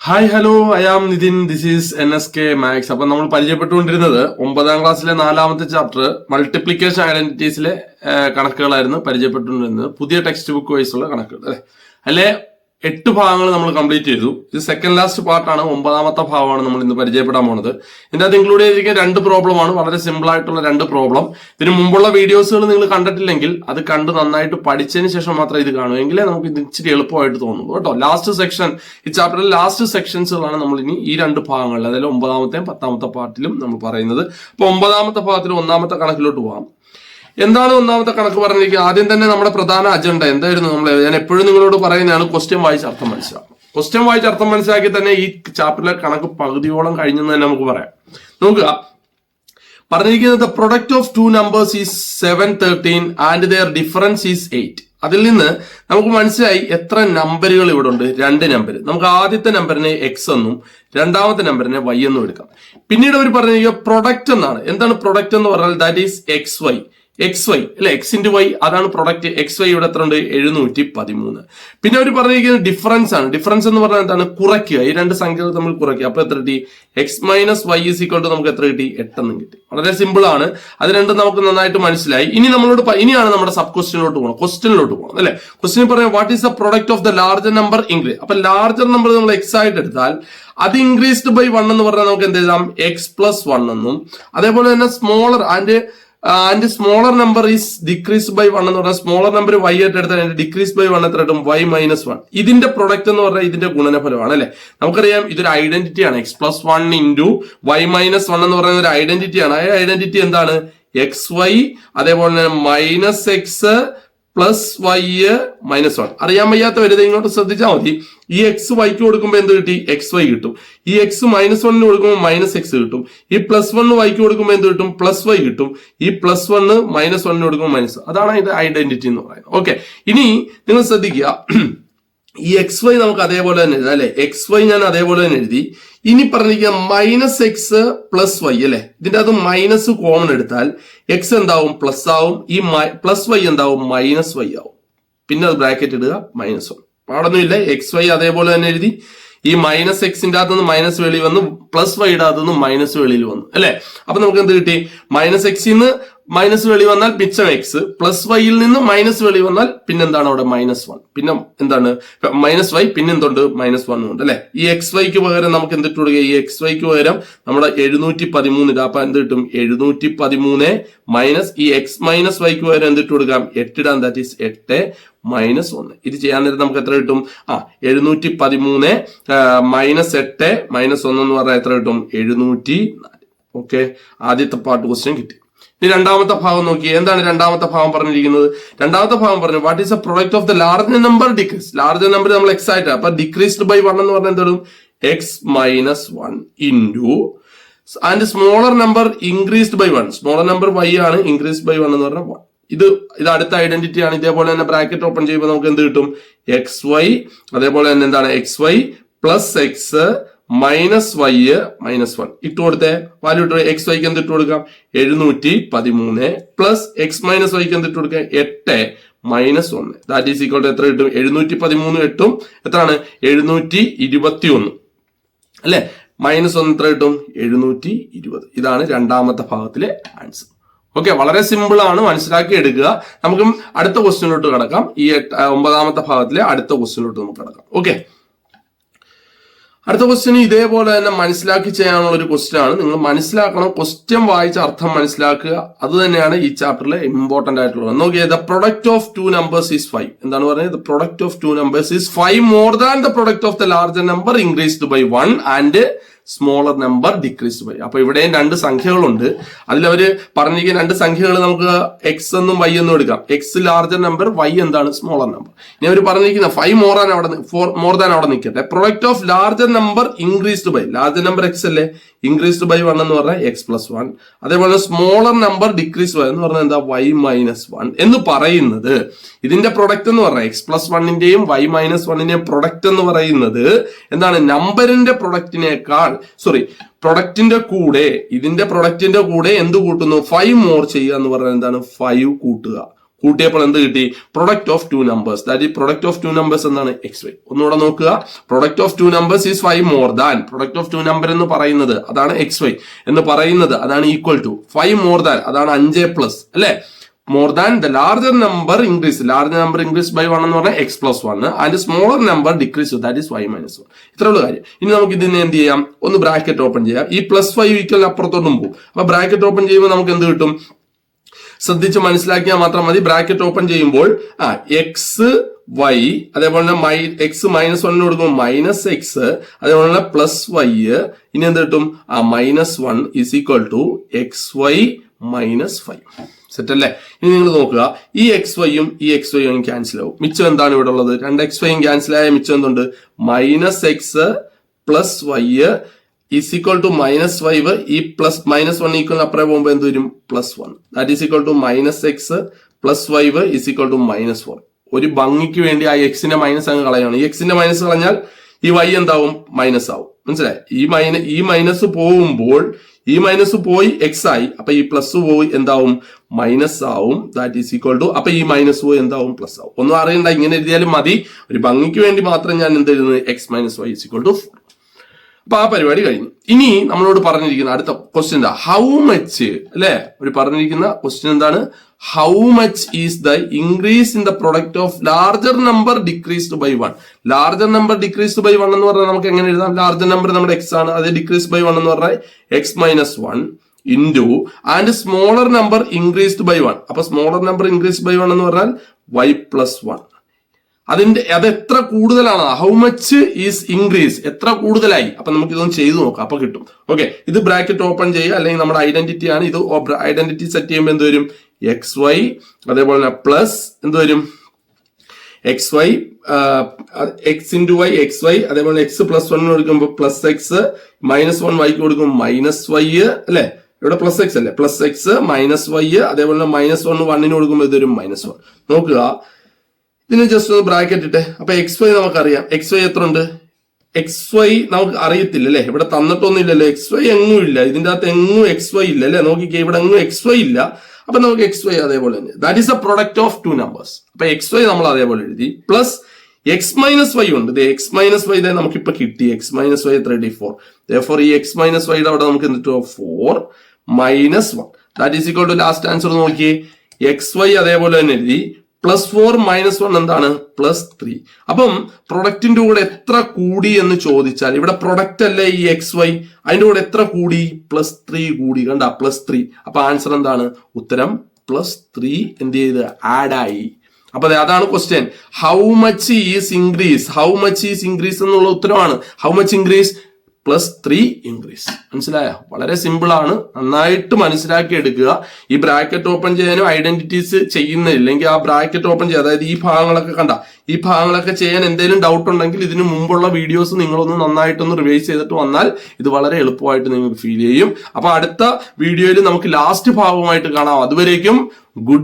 Hi hello I am Nithin, this is NSK maths. അപ്പൊ നമ്മൾ പരിചയപ്പെട്ടുകൊണ്ടിരുന്നത് 9ാം ക്ലാസ്സിലെ 4ാമത്തെ ചാപ്റ്റർ മൾട്ടിപ്ലിക്കേഷൻ ഐഡന്റിറ്റീസിലെ കണക്കുകളായിരുന്നു പരിചയപ്പെട്ടുകൊണ്ടിരുന്നത്. പുതിയ ടെക്സ്റ്റ് ബുക്ക് വൈസുള്ള കണക്കുകൾ അല്ലെ 8 ഭാഗങ്ങൾ നമ്മൾ കംപ്ലീറ്റ് ചെയ്തു. ഇത് സെക്കൻഡ് ലാസ്റ്റ് പാർട്ടാണ്, 9ാമത്തെ ഭാഗമാണ് നമ്മൾ ഇന്ന് പരിചയപ്പെടാൻ പോകുന്നത്. ഇതിന്റെ അത് ഇൻക്ലൂഡ് ചെയ്തിരിക്കുന്ന 2 പ്രോബ്ലമാണ്, വളരെ സിമ്പിൾ ആയിട്ടുള്ള 2 പ്രോബ്ലം. ഇതിന് മുമ്പുള്ള വീഡിയോസുകൾ നിങ്ങൾ കണ്ടിട്ടില്ലെങ്കിൽ അത് കണ്ട് നന്നായിട്ട് പഠിച്ചതിന് ശേഷം മാത്രം ഇത് കാണൂ, എങ്കിലേ നമുക്ക് ഇത് ഇച്ചിരി എളുപ്പമായിട്ട് തോന്നുള്ളൂ കേട്ടോ. ലാസ്റ്റ് സെക്ഷൻ, ഈ ചാപ്റ്ററിൽ ലാസ്റ്റ് സെക്ഷൻസുകളാണ് നമ്മൾ ഇനി ഈ 2 ഭാഗങ്ങളിൽ, അതായത് 9ാമത്തെയും 10ാമത്തെ പാർട്ടിലും നമ്മൾ പറയുന്നത്. അപ്പൊ 9ാമത്തെ ഭാഗത്തിൽ 1ാമത്തെ കണക്കിലോട്ട് പോകാം. എന്താണ് 1ാമത്തെ കണക്ക് പറഞ്ഞിരിക്കുക? ആദ്യം തന്നെ നമ്മുടെ പ്രധാന അജണ്ട എന്തായിരുന്നു? ഞാൻ എപ്പോഴും നിങ്ങളോട് പറയുന്നതാണ്, ക്വസ്റ്റ്യൻ വായിച്ച് അർത്ഥം മനസ്സിലാക്കും. ക്വസ്റ്റ്യൻ വായിച്ച് അർത്ഥം മനസ്സിലാക്കി തന്നെ ഈ ചാപ്റ്ററിലെ കണക്ക് പകുതിയോളം കഴിഞ്ഞെന്ന് തന്നെ നമുക്ക് പറയാം. നോക്കുക, പറഞ്ഞിരിക്കുന്നത് product of 2 numbers is 713 and their difference is 8. അതിൽ നിന്ന് നമുക്ക് മനസ്സിലായി എത്ര നമ്പറുകൾ ഇവിടെ ഉണ്ട്. 2 നമ്പർ. നമുക്ക് ആദ്യത്തെ നമ്പറിനെ എക്സ് എന്നും രണ്ടാമത്തെ നമ്പറിനെ വൈ എന്നും എടുക്കാം. പിന്നീട് അവർ പറഞ്ഞിരിക്കുക പ്രൊഡക്റ്റ് എന്നാണ്. എന്താണ് പ്രൊഡക്റ്റ് എന്ന് പറഞ്ഞാൽ? That is x y. X y അല്ലെ, എക്സ് ഇൻറ്റു വൈ, അതാണ് പ്രൊഡക്റ്റ്. എക്സ് വൈ ഇവിടെ എത്ര ഉണ്ട്? 713. പിന്നെ അവർ പറഞ്ഞിരിക്കുന്നത് ഡിഫറൻസ് ആണ്. ഡിഫറൻസ് എന്ന് പറഞ്ഞാൽ എന്താണ്? കുറയ്ക്കുക. ഈ 2 സംഖ്യകൾ തമ്മിൽ കുറയ്ക്കുക. അപ്പൊ എത്ര കിട്ടി? X minus y is equal to നമുക്ക് എത്ര കിട്ടി? 8 എന്നും കിട്ടി. വളരെ സിമ്പിൾ ആണ്. അത് രണ്ടും നമുക്ക് നന്നായിട്ട് മനസ്സിലായി. ഇനിയാണ് നമ്മുടെ സബ് ക്വസ്റ്റ്യനിലോട്ട് പോകണം. ക്വസ്റ്റ്യനിലോട്ട് പോകണം അല്ലെ. ക്വസ്റ്റ്യൻ പറയാം what is the product of the larger number increase. അപ്പൊ ലാർജർ നമ്പർ നമ്മൾ എക്സ് ആയിട്ട് എടുത്താൽ അത് ഇൻക്രീസ്ഡ് ബൈ 1 എന്ന് പറഞ്ഞാൽ നമുക്ക് എന്ത് എഴുതാം? എക്സ് പ്ലസ് 1 എന്നും. അതേപോലെ തന്നെ smaller and smaller number is decrease by 1 എന്ന് പറഞ്ഞാൽ സ്മോളർ നമ്പർ വൈ ആയിട്ട് എടുത്താൽ ഡിക്രീസ് ബൈ 1 എത്ര കിട്ടും? Y minus 1. ഇതിന്റെ പ്രൊഡക്റ്റ് എന്ന് പറഞ്ഞാൽ ഇതിന്റെ ഗുണനഫലമാണ് അല്ലെ. നമുക്കറിയാം ഇതൊരു ഐഡന്റിറ്റിയാണ്. X plus 1 into y minus 1 എന്ന് പറയുന്ന ഒരു ഐഡന്റിറ്റിയാണ്. ആ ഐഡന്റിറ്റി എന്താണ്? എക്സ് വൈ, അതേപോലെ തന്നെ minus x plus y minus 1. അറിയാൻ വയ്യാത്ത വരുന്നത് ഇങ്ങോട്ട് ശ്രദ്ധിച്ചാൽ മതി. ഈ എക്സ് വൈക്ക് കൊടുക്കുമ്പോൾ എന്ത് കിട്ടി? എക്സ് വൈ കിട്ടും. ഈ എക്സ് മൈനസ് 1 കൊടുക്കുമ്പോൾ മൈനസ് എക്സ് കിട്ടും. ഈ പ്ലസ് 1 വൈക്ക് കൊടുക്കുമ്പോൾ എന്ത് കിട്ടും? പ്ലസ് വൈ കിട്ടും. ഈ പ്ലസ് 1 മൈനസ് 1 കൊടുക്കുമ്പോൾ മൈനസ്. അതാണ് ഇത് ഐഡന്റിറ്റി എന്ന് പറയുന്നത്. ഓക്കെ, ഇനി നിങ്ങൾ ശ്രദ്ധിക്കുക, ഈ എക്സ് വൈ നമുക്ക് അതേപോലെ തന്നെ എഴുതാം അല്ലെ. എക്സ് വൈ ഞാൻ അതേപോലെ തന്നെ എഴുതി. ഇനി പറഞ്ഞിരിക്കുക മൈനസ് എക്സ് പ്ലസ് വൈ അല്ലെ. ഇതിന്റെ അത് മൈനസ് കോമൺ എടുത്താൽ എക്സ് എന്താവും? പ്ലസ് ആവും. ഈ പ്ലസ് വൈ എന്താവും? മൈനസ് വൈ ആവും. പിന്നെ അത് ബ്രാക്കറ്റ് ഇടുക, മൈനസ് 1. പാടൊന്നുമില്ല. എക്സ് വൈ അതേപോലെ തന്നെ എഴുതി. ഈ മൈനസ് എക്സിന്റെ അകത്തുനിന്ന് മൈനസ് വെളിയിൽ വന്നു, പ്ലസ് വൈയുടെ അകത്തുനിന്ന് മൈനസ് വെളിയിൽ വന്നു അല്ലെ. അപ്പൊ നമുക്ക് എന്ത് കിട്ടി? മൈനസ് എക്സിന്ന് മൈനസ് വെളി വന്നാൽ മിച്ചം എക്സ്, പ്ലസ് വൈയിൽ നിന്ന് മൈനസ് വെളി വന്നാൽ പിന്നെന്താണ് അവിടെ? മൈനസ് 1. പിന്നെ എന്താണ്? മൈനസ് വൈ, പിന്നെ എന്തുണ്ട്? മൈനസ് 1 ഉണ്ട് അല്ലെ. ഈ എക്സ് വൈക്ക് പകരം നമുക്ക് എന്തിട്ട് കൊടുക്കുക? ഈ എക്സ് വൈക്ക് പകരം നമ്മുടെ 713 ഇടാം. അപ്പൊ എന്ത് കിട്ടും? 713 മൈനസ് ഈ എക്സ് മൈനസ് വൈക്ക് പകരം എന്തിട്ട് കൊടുക്കാം? 8 ഇടാം. That is 8 minus 1. ഇത് ചെയ്യാൻ നേരം നമുക്ക് എത്ര കിട്ടും? 713 മൈനസ് 8 മൈനസ് 1 എന്ന് പറഞ്ഞാൽ എത്ര കിട്ടും? 704. ഓക്കെ, ആദ്യത്തെ പാർട്ട് ക്വസ്റ്റ്യൻ കിട്ടി. ഇനി രണ്ടാമത്തെ ഭാഗം നോക്കി. എന്താണ് രണ്ടാമത്തെ ഭാഗം പറഞ്ഞിരിക്കുന്നത്? രണ്ടാമത്തെ ഭാഗം പറഞ്ഞു what is a product of the larger number decrease. Larger number നമ്മൾ എക്സ് ആയിട്ട്, അപ്പൊ ഡിക്രീസ്ഡ് ബൈ 1 എന്ന് പറഞ്ഞാൽ എന്താണ്? X minus 1 into and smaller number increased by 1. Smaller number y ആണ്, ഇൻക്രീസ്ഡ് ബൈ 1 എന്ന് പറഞ്ഞാൽ 1. ഇത് അടുത്ത ഐഡന്റിറ്റി ആണ്. ഇതേപോലെ തന്നെ ബ്രാക്കറ്റ് ഓപ്പൺ ചെയ്യുമ്പോൾ നമുക്ക് എന്ത് കിട്ടും? എക്സ് വൈ, അതേപോലെ തന്നെ എന്താണ്? X y plus x minus y minus 1 ഇട്ട് കൊടുത്തേ. വാല്യൂ ഇട്ട് എക്സ് വൈക്ക് എന്ത് ഇട്ട് കൊടുക്കാം? 713 പ്ലസ് എക്സ് മൈനസ് വൈക്ക് എന്ത് ഇട്ട് കൊടുക്കാം? 8 minus 1. That is equal to എത്ര കിട്ടും? 713 8 എത്രയാണ്? 721 അല്ലെ. മൈനസ് 1 എത്ര കിട്ടും? 720. ഇതാണ് രണ്ടാമത്തെ ഭാഗത്തിലെ ആൻസർ. ഓക്കെ, വളരെ സിമ്പിൾ ആണ്, മനസ്സിലാക്കി എടുക്കുക. നമുക്ക് അടുത്ത ക്വസ്റ്റ്യനിലോട്ട് കിടക്കാം. ഈ 9ാമത്തെ ഭാഗത്തിലെ അടുത്ത ക്വസ്റ്റ്യനിലോട്ട് നമുക്ക് കിടക്കാം. ഓക്കെ, അടുത്ത ക്വസ്റ്റ്യൻ ഇതേപോലെ തന്നെ മനസ്സിലാക്കി ചെയ്യാനുള്ള ഒരു ക്വസ്റ്റ്യൻ ആണ്. നിങ്ങൾ മനസ്സിലാക്കണം, ക്വസ്റ്റ്യൻ വായിച്ച അർത്ഥം മനസ്സിലാക്കുക. അത് തന്നെയാണ് ഈ ചാപ്റ്ററിലെ ഇമ്പോർട്ടന്റ് ആയിട്ടുള്ളത്. നോക്കിയേ, the product of 2 numbers is 5. എന്താണ് പറയുന്നത്? The product of 2 numbers is 5 more than the product of the larger number increased by 1 and smaller number decreased by. അപ്പൊ ഇവിടെയും 2 സംഖ്യകളുണ്ട്. അതിലവര് പറഞ്ഞിരിക്കുന്ന 2 സംഖ്യകൾ നമുക്ക് എക്സ് എന്നും വൈ എന്നും എടുക്കാം. എക്സ് ലാർജർ നമ്പർ, വൈ എന്താണ്? Smaller number. ഇനി അവർ പറഞ്ഞിരിക്കുന്ന 5 മോർ ദാൻ അവിടെ നിൽക്കട്ടെ. Product of larger number increased by, larger number x അല്ലേ, ഇൻക്രീസ്ഡ് ബൈ 1 എന്ന് പറഞ്ഞാൽ എക്സ് പ്ലസ് 1. അതേപോലെ സ്മോളർ നമ്പർ ഡിക്രീസ് ബൈ എന്ന് പറഞ്ഞാൽ എന്താ? വൈ മൈനസ് 1 എന്ന് പറയുന്നത്. ഇതിന്റെ പ്രൊഡക്റ്റ് എന്ന് പറഞ്ഞാൽ എക്സ് പ്ലസ് 1ന്റെയും വൈ മൈനസ് 1ന്റെയും പ്രൊഡക്റ്റ് എന്ന് പറയുന്നത് എന്താണ്? നമ്പറിന്റെ പ്രൊഡക്റ്റിനേക്കാൾ പ്രൊഡക്റ്റിന്റെ കൂടെ, ഇതിന്റെ പ്രൊഡക്റ്റിന്റെ കൂടെ എന്ത് കൂട്ടുന്നു? 5 മോർ ചെയ്യുക എന്ന് പറഞ്ഞാൽ എന്താണ്? 5 കൂട്ടുക. കൂട്ടിയപ്പോൾ എന്ത് കിട്ടി? Product of two numbers. That ഈ പ്രൊഡക്റ്റ് ഓഫ് ടു നമ്പേഴ്സ് എന്താണ്? XY. ഒന്നുകൂടെ നോക്കുക. Product of two numbers is 5 more than. Product of two number എന്ന് പറയുന്നത് അതാണ് XY എന്ന് പറയുന്നത്, അതാണ് ഈക്വൽ ടു 5 മോർ ദാൻ, അതാണ് 5 പ്ലസ് അല്ലെ. More than the larger number increase, larger number increase by 1 എന്ന് പറഞ്ഞാൽ x+1 and smaller number decrease, that is y - 1. ഇത്രയുള്ള കാര്യം. ഇനി നമുക്ക് ഇതിനെ എന്ത് ചെയ്യാം? ഒന്ന് ബ്രാക്കറ്റ് ഓപ്പൺ ചെയ്യാം. ഈ +5 ഈക്വൽ അപ്പുറത്തോട്ടും പോകും. അപ്പൊ ബ്രാക്കറ്റ് ഓപ്പൺ ചെയ്യുമ്പോൾ നമുക്ക് എന്ത് കിട്ടും? ശ്രദ്ധിച്ച് മനസ്സിലാക്കിയാൽ മാത്രം മതി. ബ്രാക്കറ്റ് ഓപ്പൺ ചെയ്യുമ്പോൾ എക്സ് വൈ, അതേപോലെ തന്നെ എക്സ് -1 കൊടുക്കുമ്പോൾ -x, അതേപോലെ തന്നെ +y, ഇനി എന്ത് കിട്ടും? -1 is equal to XY - 5. Set അല്ലേ? ഇനി നിങ്ങൾ നോക്കുക, ഈ XYയും ഈ XYയും ക്യാൻസൽ ആവും. മിച്ചം എന്താണ് ഇവിടെ ഉള്ളത്? 2XYയും ക്യാൻസൽ ആയ മിച്ചം എന്തുണ്ട്? -x + y is equal to -5. ഈ -1 ഈക്വൽ അപ്പുറം പോകുമ്പോൾ എന്ത് വരും? +1. That is equal to -x + y is equal to -4. ഒരു ഭംഗിക്ക് വേണ്ടി ആ എക്സിന്റെ മൈനസ് അങ്ങ് കളയാണ്. ഈ എക്സിന്റെ മൈനസ് കളഞ്ഞാൽ ഈ y എന്താവും? മൈനസ് ആവും. മനസ്സിലായി? ഈ മൈനസ് പോകുമ്പോൾ ഈ മൈനസ് പോയി x ആയി, അപ്പൊ ഈ പ്ലസ് പോയി എന്താവും? മൈനസ് ആവും. ദാറ്റ് ഈസ് ഈക്വൽ ടു, അപ്പൊ ഈ മൈനസ് പോയി എന്താവും? പ്ലസ് ആവും. ഒന്നും അറിയണ്ട, ഇങ്ങനെ എഴുതിയാലും മതി. ഒരു ഭംഗിക്ക് വേണ്ടി മാത്രം ഞാൻ എന്ത് എഴുതുന്നത്? x - y is equal to 4. അപ്പൊ ആ പരിപാടി കഴിഞ്ഞു. ഇനി നമ്മളോട് പറഞ്ഞിരിക്കുന്ന അടുത്ത ക്വസ്റ്റ്യൻ എന്താ? ഹൗ മച്ച് അല്ലെ? ഒരു പറഞ്ഞിരിക്കുന്ന ക്വസ്റ്റ്യൻ എന്താണ്? How much is the increase in the product of larger number decreased by 1. Larger number decreased by 1 എന്ന് പറഞ്ഞാൽ നമുക്ക് എങ്ങനെ എഴുതാം? ലാർജർ നമ്പർ നമ്മുടെ x ആണ്, അത് ഡിക്രീസ് ബൈ 1 എന്ന് പറഞ്ഞാൽ x - 1 into and smaller number increased by 1. അപ്പൊ സ്മോളർ നമ്പർ ഇൻക്രീസ്ഡ് ബൈ 1 എന്ന് പറഞ്ഞാൽ y + 1. അത് എത്ര കൂടുതലാണ്? ഹൗ മച്ച് ഈസ് ഇൻക്രീസ്, എത്ര കൂടുതലായി? അപ്പൊ നമുക്ക് ഇതൊന്ന് ചെയ്തു നോക്കാം, അപ്പൊ കിട്ടും. ഓക്കെ, ഇത് ബ്രാക്കറ്റ് ഓപ്പൺ ചെയ്യുക, അല്ലെങ്കിൽ നമ്മുടെ ഐഡന്റിറ്റി ആണ് ഇത്. ഐഡന്റിറ്റി സെറ്റ് ചെയ്യുമ്പോൾ എന്ത് വരും? XY, അതേപോലെ തന്നെ പ്ലസ് എന്ത് വരും? XY x × y XY, അതേപോലെ x +1 കൊടുക്കുമ്പോൾ +x, -1 y കൊടുക്കുമ്പോൾ -y അല്ലെ? ഇവിടെ +x അല്ലേ? +x -y, അതേപോലെ -1 1 കൊടുക്കുമ്പോൾ ഇത് വരും -1. നോക്കുക, ഇതിന് ജസ്റ്റ് ഒന്ന് ബ്രാക്കറ്റ് ഇട്ടെ. അപ്പൊ XY നമുക്കറിയാം. XY എത്ര ഉണ്ട്? XY നമുക്ക് അറിയത്തില്ല അല്ലെ? ഇവിടെ തന്നിട്ടൊന്നും ഇല്ലല്ലോ. XY എങ്ങും ഇല്ല, ഇതിന്റെ അകത്ത് എങ്ങും XY ഇല്ല അല്ലെ? നോക്കിക്കേ, ഇവിടെ എങ്ങും XY ഇല്ല. അപ്പൊ നമുക്ക് XY അതേപോലെ തന്നെ. That is a product of two numbers. അപ്പൊ XY നമ്മൾ അതേപോലെ എഴുതി. പ്ലസ് x - y ഉണ്ട്. x - y നമുക്കിപ്പോ കിട്ടി. x - y 34. Therefore ഈ x - y അവിടെ നമുക്ക് എന്ത്? 4 - 1. That is equal to last answer നോക്കിയേ. XY അതേപോലെ തന്നെ എഴുതി. +4 - 1 എന്താണ്? +3. അപ്പം പ്രൊഡക്റ്റിന്റെ കൂടെ എത്ര കൂടി എന്ന് ചോദിച്ചാൽ, ഇവിടെ പ്രൊഡക്റ്റ് അല്ലേ ഈ XY, അതിന്റെ കൂടെ എത്ര കൂടി? +3 കൂടി. കണ്ട? +3. അപ്പൊ ആൻസർ എന്താണ്? ഉത്തരം +3 എന്ത് ചെയ്ത്? ആഡ് ആയി. അപ്പൊ അതാണ് question. How much is increase, how much is increase എന്നുള്ള ഉത്തരമാണ്. How much increase? +3 ഇൻക്രീസ്. മനസ്സിലായോ? വളരെ സിമ്പിൾ ആണ്, നന്നായിട്ട് മനസ്സിലാക്കി എടുക്കുക. ഈ ബ്രാക്കറ്റ് ഓപ്പൺ ചെയ്യാനും ഐഡന്റിറ്റീസ് ചെയ്യുന്നില്ലെങ്കിൽ ആ ബ്രാക്കറ്റ് ഓപ്പൺ ചെയ്യുക, അതായത് ഈ ഭാഗങ്ങളൊക്കെ കണ്ട, ഈ ഭാഗങ്ങളൊക്കെ ചെയ്യാൻ എന്തെങ്കിലും ഡൗട്ട് ഉണ്ടെങ്കിൽ ഇതിന് മുമ്പുള്ള വീഡിയോസ് നിങ്ങളൊന്ന് നന്നായിട്ടൊന്ന് റിവൈസ് ചെയ്തിട്ട് വന്നാൽ ഇത് വളരെ എളുപ്പമായിട്ട് നിങ്ങൾക്ക് ഫീൽ ചെയ്യും. അപ്പൊ അടുത്ത വീഡിയോയിൽ നമുക്ക് ലാസ്റ്റ് ഭാഗമായിട്ട് കാണാം. അതുവരേക്കും ഗുഡ് ബൈ.